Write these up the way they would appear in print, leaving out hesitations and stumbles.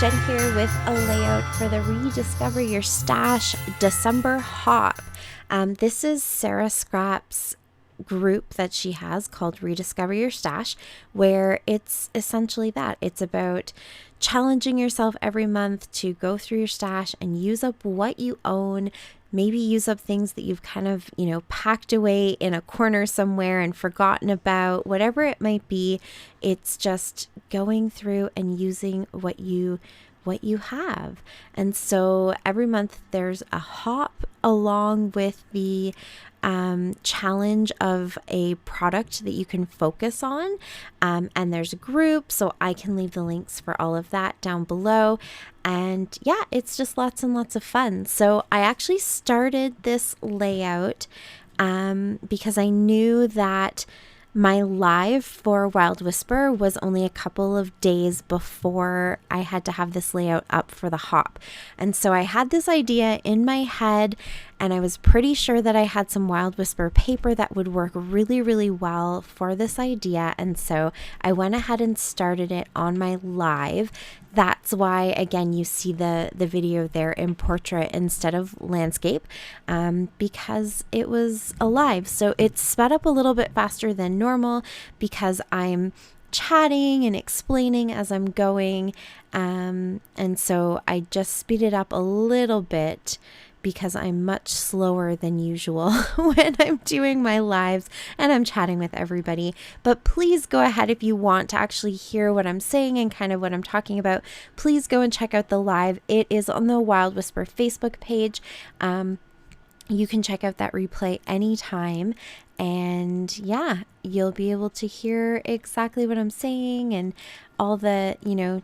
Jen here with a layout for the Rediscover Your Stash December Hop. This is Sarah Scrap's group that she has called Rediscover Your Stash, where it's essentially that. It's about challenging yourself every month to go through your stash and use up what you own. Maybe use up things that you've kind of, packed away in a corner somewhere and forgotten about, whatever it might be. It's just going through and using what you have. And so every month there's a hop along with the challenge of a product that you can focus on. And there's a group, so I can leave the links for all of that down below. And yeah, it's just lots and lots of fun. So I actually started this layout because I knew that my live for Wild Whisper was only a couple of days before I had to have this layout up for the hop. And so I had this idea in my head, and I was pretty sure that I had some Wild Whisper paper that would work really, really well for this idea. And so I went ahead and started it on my live. That's why, again, you see the video there in portrait instead of landscape, because it was a live. So it's sped up a little bit faster than normal because I'm chatting and explaining as I'm going. And so I just speed it up a little bit because I'm much slower than usual when I'm doing my lives and I'm chatting with everybody. But please go ahead, if you want to actually hear what I'm saying and kind of what I'm talking about, please go and check out the live. It is on the Wild Whisper Facebook page. You can check out that replay anytime. And yeah, you'll be able to hear exactly what I'm saying and all the,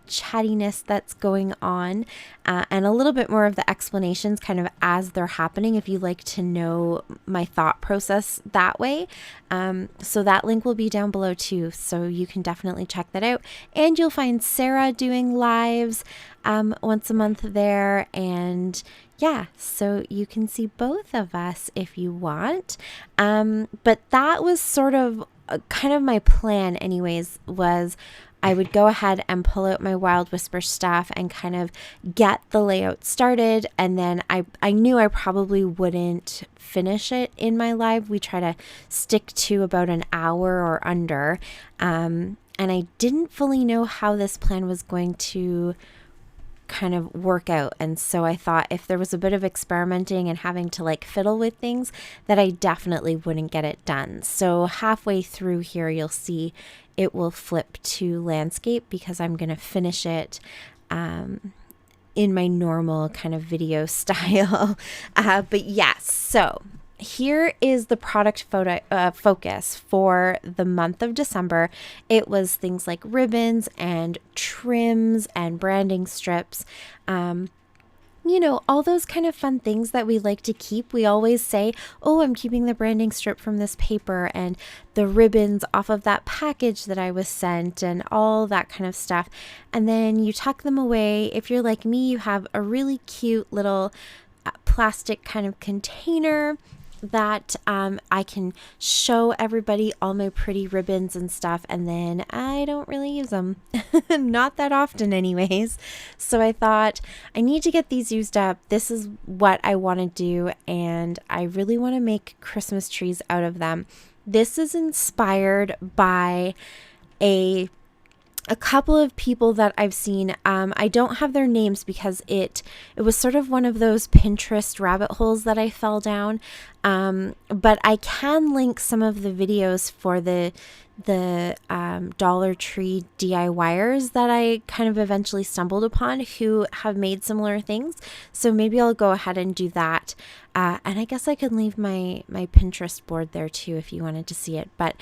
chattiness that's going on, and a little bit more of the explanations kind of as they're happening if you like to know my thought process that way. So that link will be down below too. So you can definitely check that out. And you'll find Sarah doing lives once a month there. And yeah, so you can see both of us if you want. But that was sort of kind of my plan anyways, was I would go ahead and pull out my Wild Whisper stuff and kind of get the layout started. And then I knew I probably wouldn't finish it in my live. We try to stick to about an hour or under. And I didn't fully know how this plan was going to kind of work out. And so I thought if there was a bit of experimenting and having to fiddle with things, that I definitely wouldn't get it done. So halfway through here, you'll see it will flip to landscape because I'm going to finish it in my normal kind of video style. But yes, so here is the product focus for the month of December. It was things like ribbons and trims and branding strips. All those kind of fun things that we like to keep. We always say, oh, I'm keeping the branding strip from this paper and the ribbons off of that package that I was sent and all that kind of stuff. And then you tuck them away. If you're like me, you have a really cute little plastic kind of container that I can show everybody all my pretty ribbons and stuff, and then I don't really use them. Not that often anyways. So I thought I need to get these used up. This is what I want to do, and I really want to make Christmas trees out of them. This is inspired by a couple of people that I've seen. I don't have their names because it was sort of one of those Pinterest rabbit holes that I fell down. But I can link some of the videos for the Dollar Tree DIYers that I kind of eventually stumbled upon who have made similar things. So maybe I'll go ahead and do that. And I guess I could leave my Pinterest board there too if you wanted to see it. But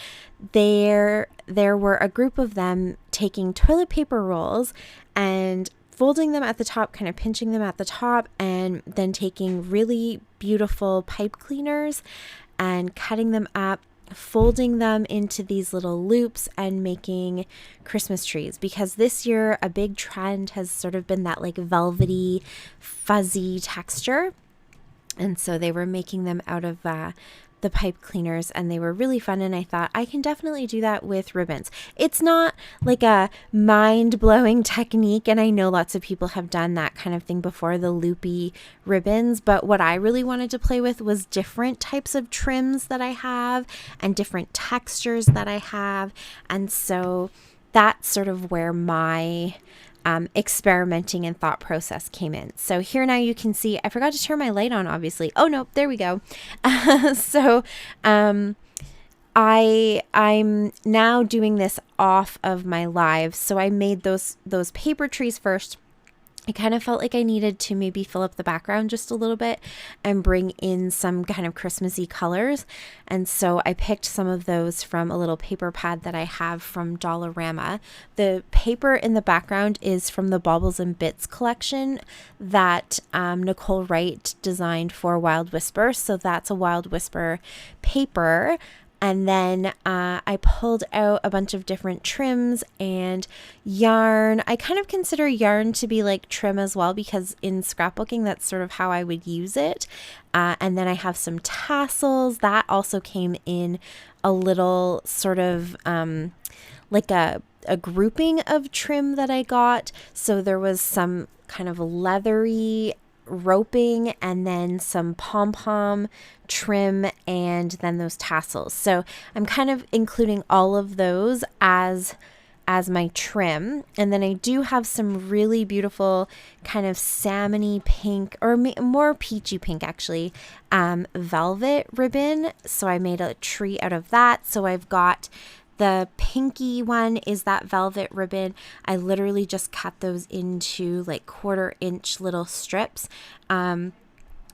there were a group of them taking toilet paper rolls and folding them at the top, kind of pinching them at the top, and then taking really beautiful pipe cleaners and cutting them up, folding them into these little loops and making Christmas trees. Because this year a big trend has sort of been that velvety, fuzzy texture. And so they were making them out of the pipe cleaners, and they were really fun, and I thought I can definitely do that with ribbons. It's not like a mind-blowing technique, and I know lots of people have done that kind of thing before, the loopy ribbons, but what I really wanted to play with was different types of trims that I have and different textures that I have, and so that's sort of where my experimenting and thought process came in. So here now you can see, I forgot to turn my light on, obviously. Oh no, there we go. So I'm now doing this off of my live. So I made those paper trees first. I kind of felt like I needed to maybe fill up the background just a little bit and bring in some kind of Christmassy colors. And so I picked some of those from a little paper pad that I have from Dollarama. The paper in the background is from the Baubles and Bits collection that Nicole Wright designed for Wild Whisper. So that's a Wild Whisper paper. And then I pulled out a bunch of different trims and yarn. I kind of consider yarn to be like trim as well, because in scrapbooking, that's sort of how I would use it. And then I have some tassels that also came in a little sort of like a grouping of trim that I got. So there was some kind of leathery roping and then some pom-pom trim and then those tassels. So I'm kind of including all of those as my trim. And then I do have some really beautiful kind of salmony pink, or more peachy pink actually, velvet ribbon. So I made a tree out of that. So I've got the pinky one is that velvet ribbon. I literally just cut those into like 1/4 inch little strips.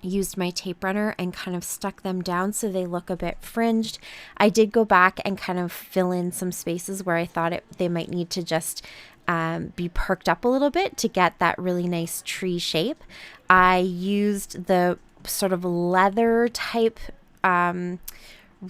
Used my tape runner and kind of stuck them down so they look a bit fringed. I did go back and kind of fill in some spaces where I thought they might need to just be perked up a little bit to get that really nice tree shape. I used the sort of leather type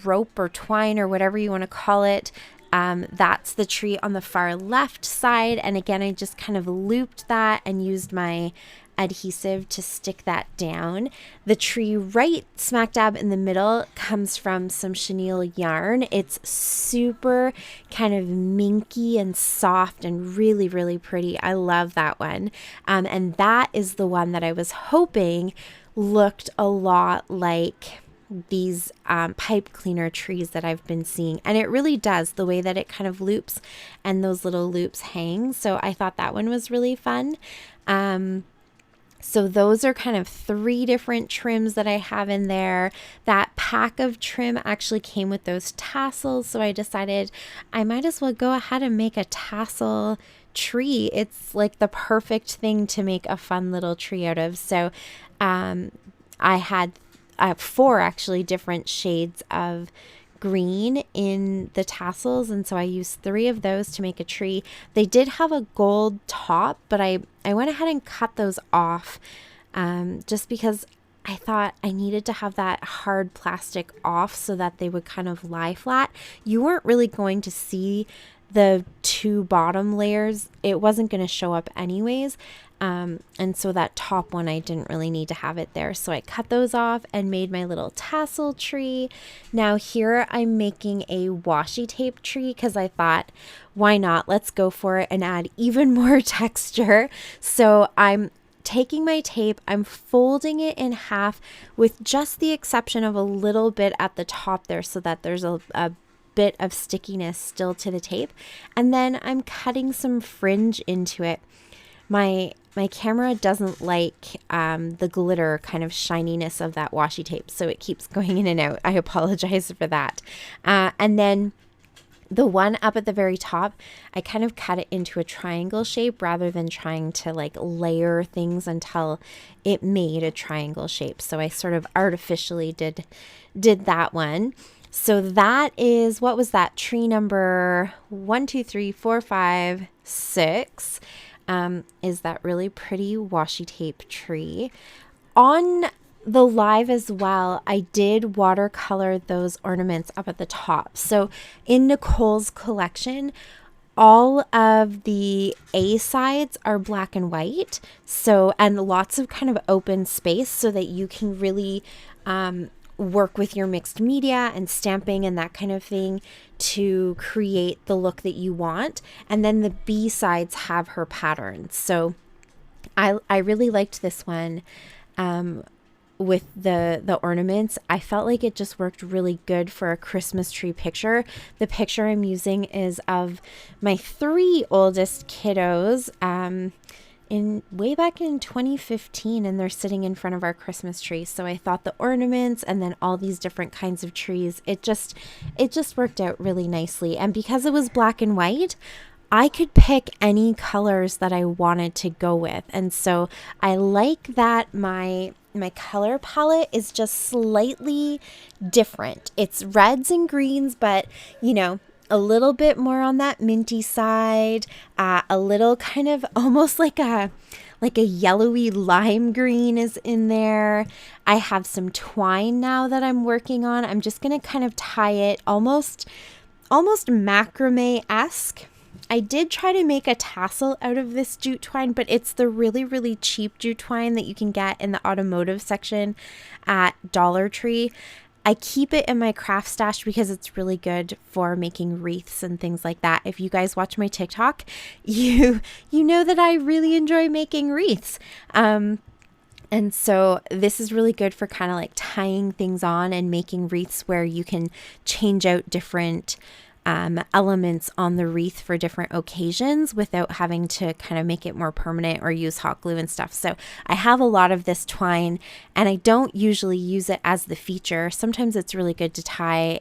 rope or twine or whatever you want to call it. That's the tree on the far left side. And again, I just kind of looped that and used my adhesive to stick that down. The tree right smack dab in the middle comes from some chenille yarn. It's super kind of minky and soft and really, really pretty. I love that one. And that is the one that I was hoping looked a lot like these pipe cleaner trees that I've been seeing, and it really does, the way that it kind of loops and those little loops hang. So I thought that one was really fun. So those are kind of 3 different trims that I have in there. That pack of trim actually came with those tassels, so I decided I might as well go ahead and make a tassel tree. It's like the perfect thing to make a fun little tree out of. So I have 4 actually different shades of green in the tassels, and so I used 3 of those to make a tree. They did have a gold top, but I went ahead and cut those off just because I thought I needed to have that hard plastic off so that they would kind of lie flat. You weren't really going to see the 2 bottom layers. It wasn't going to show up anyways. And so that top one, I didn't really need to have it there. So I cut those off and made my little tassel tree. Now here I'm making a washi tape tree because I thought, why not? Let's go for it and add even more texture. So I'm taking my tape, I'm folding it in half with just the exception of a little bit at the top there so that there's a bit of stickiness still to the tape. And then I'm cutting some fringe into it. My camera doesn't like the glitter kind of shininess of that washi tape, so it keeps going in and out. I apologize for that. And then the one up at the very top, I kind of cut it into a triangle shape rather than trying to like layer things until it made a triangle shape. So I sort of artificially did that one. So that is, what was that? Tree number 1, 2, 3, 4, 5, 6. Is that really pretty washi tape tree. On the live as well, I did watercolor those ornaments up at the top. So in Nicole's collection, all of the A sides are black and white. So, and lots of kind of open space so that you can really work with your mixed media and stamping and that kind of thing to create the look that you want. And then the B sides have her patterns. So I really liked this one with the ornaments. I felt like it just worked really good for a Christmas tree picture. The picture I'm using is of my 3 oldest kiddos in way back in 2015, and they're sitting in front of our Christmas tree. So I thought the ornaments and then all these different kinds of trees, it just worked out really nicely. And because it was black and white, I could pick any colors that I wanted to go with. And so I like that my color palette is just slightly different. It's reds and greens, but a little bit more on that minty side, a little kind of almost like a yellowy lime green is in there. I have some twine now that I'm working on. I'm just going to kind of tie it almost macrame-esque. I did try to make a tassel out of this jute twine, but it's the really, really cheap jute twine that you can get in the automotive section at Dollar Tree. I keep it in my craft stash because it's really good for making wreaths and things like that. If you guys watch my TikTok, you know that I really enjoy making wreaths. And so this is really good for kind of like tying things on and making wreaths where you can change out different elements on the wreath for different occasions without having to kind of make it more permanent or use hot glue and stuff. So I have a lot of this twine, and I don't usually use it as the feature. Sometimes it's really good to tie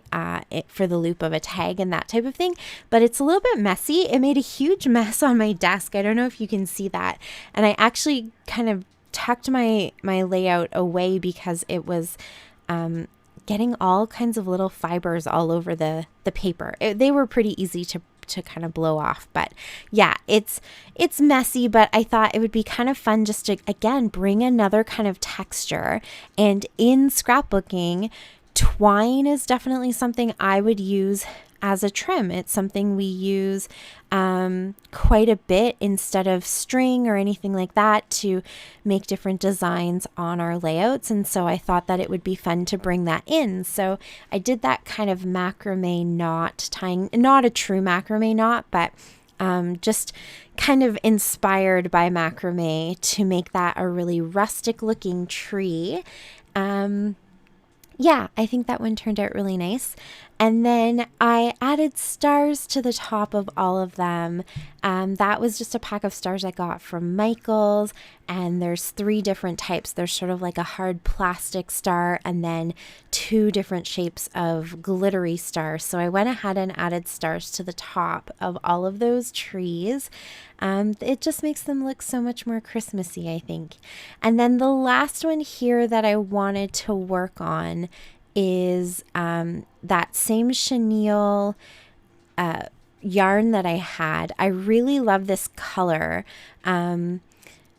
it for the loop of a tag and that type of thing, but it's a little bit messy. It made a huge mess on my desk. I don't know if you can see that. And I actually kind of tucked my layout away because it was getting all kinds of little fibers all over the paper. They were pretty easy to kind of blow off. But yeah, it's messy, but I thought it would be kind of fun just to, again, bring another kind of texture. And in scrapbooking, twine is definitely something I would use as a trim. It's something we use quite a bit instead of string or anything like that to make different designs on our layouts. And so I thought that it would be fun to bring that in. So I did that kind of macrame knot tying, not a true macrame knot, but just kind of inspired by macrame to make that a really rustic looking tree. Yeah, I think that one turned out really nice. And then I added stars to the top of all of them. That was just a pack of stars I got from Michael's, and there's 3 different types. There's sort of like a hard plastic star and then 2 different shapes of glittery stars. So I went ahead and added stars to the top of all of those trees. It just makes them look so much more Christmassy, I think. And then the last one here that I wanted to work on is that same chenille yarn that I had. I really love this color,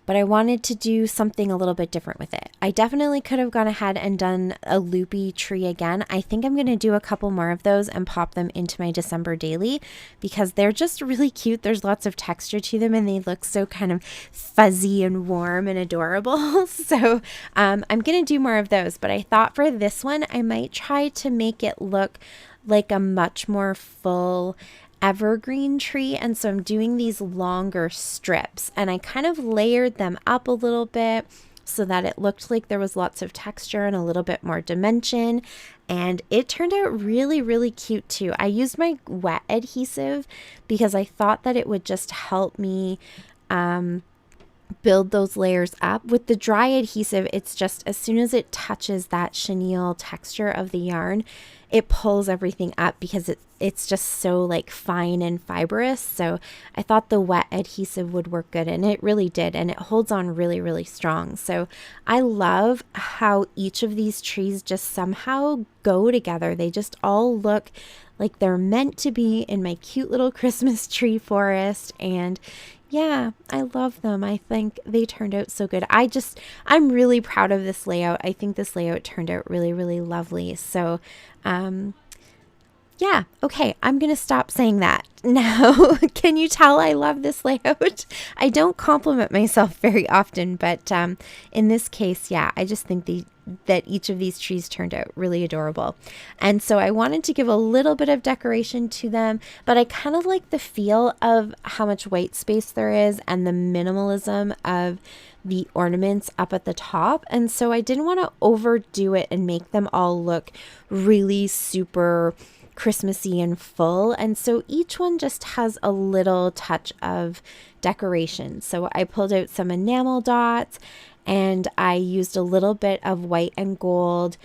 but I wanted to do something a little bit different with it. I definitely could have gone ahead and done a loopy tree again. I think I'm going to do a couple more of those and pop them into my December daily because they're just really cute. There's lots of texture to them and they look so kind of fuzzy and warm and adorable. So I'm going to do more of those, but I thought for this one, I might try to make it look like a much more full evergreen tree. And so I'm doing these longer strips and I kind of layered them up a little bit so that it looked like there was lots of texture and a little bit more dimension. And it turned out really, really cute too. I used my wet adhesive because I thought that it would just help me build those layers up. With the dry adhesive, it's just as soon as it touches that chenille texture of the yarn, it pulls everything up because it's just so like fine and fibrous. So I thought the wet adhesive would work good, and it really did, and it holds on really, really strong. So I love how each of these trees just somehow go together. They just all look like they're meant to be in my cute little Christmas tree forest. And yeah, I love them. I think they turned out so good. I'm really proud of this layout. I think this layout turned out really, really lovely. So, yeah, okay, I'm going to stop saying that now. Can you tell I love this layout? I don't compliment myself very often, but in this case, yeah, I just think that each of these trees turned out really adorable. And so I wanted to give a little bit of decoration to them, but I kind of like the feel of how much white space there is and the minimalism of the ornaments up at the top. And so I didn't want to overdo it and make them all look really super Christmassy and full. And so each one just has a little touch of decoration. So I pulled out some enamel dots, and I used a little bit of white and gold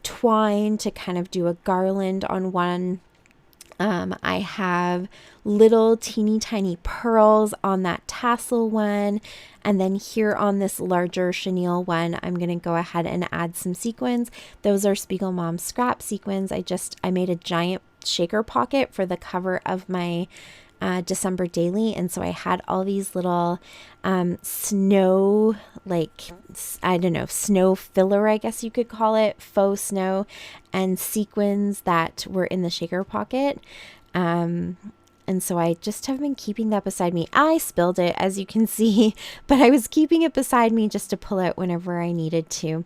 twine to kind of do a garland on one. I have little teeny tiny pearls on that tassel one. And then here on this larger chenille one, I'm going to go ahead and add some sequins. Those are Spiegel Mom scrap sequins. I made a giant shaker pocket for the cover of my December daily, and so I had all these little snow, like, I don't know, snow filler, I guess you could call it, faux snow, and sequins that were in the shaker pocket. And so I just have been keeping that beside me. I spilled it, as you can see, but I was keeping it beside me just to pull out whenever I needed to.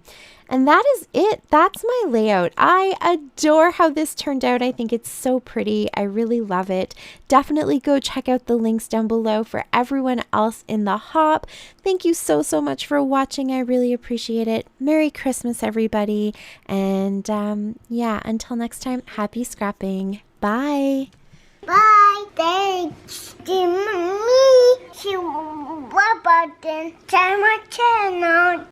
And that is it. That's my layout. I adore how this turned out. I think it's so pretty. I really love it. Definitely go check out the links down below for everyone else in the hop. Thank you so, so much for watching. I really appreciate it. Merry Christmas, everybody. And yeah, until next time, happy scrapping. Bye. Bye. Thanks to me. To my channel.